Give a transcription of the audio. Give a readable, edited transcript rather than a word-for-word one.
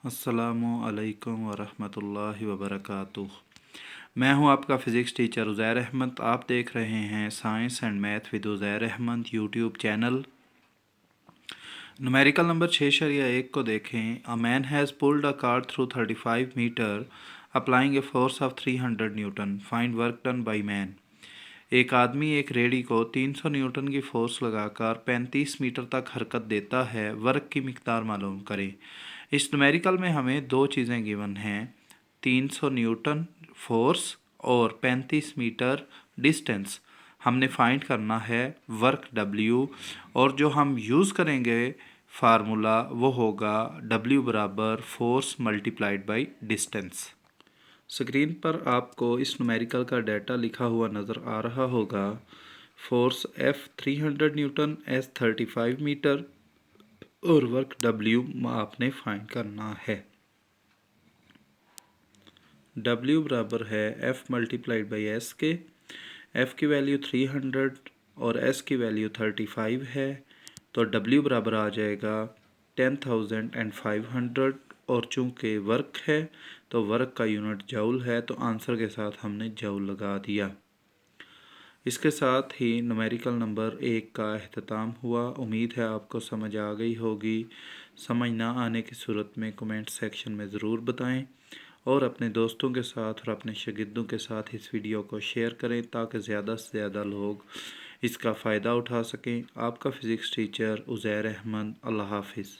अस्सलामु अलैकुम वरहमतुल्लाहि वबरकातुह। मैं हूं आपका फ़िज़िक्स टीचर उज़ैर अहमद। आप देख रहे हैं science and math with Uzair Ahmad YouTube channel. Numerical number 6.1 को देखें। A man has pulled a cart through 35 metre applying a force of 300 newton. Find work done by man. एक आदमी एक रेडी को 300 न्यूटन की फोर्स लगाकर 35 मीटर तक हरकत देता है। वर्क की मिकदार मालूम करें। इस न्यूमेरिकल में हमें दो चीज़ें गिवन हैं, 300 न्यूटन फोर्स और 35 मीटर डिस्टेंस। हमने फाइंड करना है वर्क W, और जो हम यूज़ करेंगे फार्मूला वो होगा W बराबर force multiplied by distance. Screen पर आपको इस न्यूमेरिकल का डाटा लिखा हुआ नज़र आ रहा होगा। Force F 300 newton, S 35 metre और वर्क W आपने फाइंड करना है। W बराबर है F मल्टीप्लाइड बाई S के। F की वैल्यू 300 और S की वैल्यू 35 है, तो W बराबर आ जाएगा 10,500। और चूँकि वर्क है तो वर्क का यूनिट जूल है, तो आंसर के साथ हमने जूल लगा दिया। इसके साथ ही न्यूमेरिकल नंबर 1 का अख्ताम हुआ। उम्मीद है आपको समझ आ गई होगी। समझ ना आने की सूरत में कमेंट सेक्शन में ज़रूर बताएं और अपने दोस्तों के साथ और अपने शागिर्दों के साथ इस वीडियो को शेयर करें ताकि ज़्यादा से ज़्यादा लोग इसका फ़ायदा उठा सकें। आपका फ़िज़िक्स टीचर उज़ैर अहमद। अल्लाह हाफ़िज़।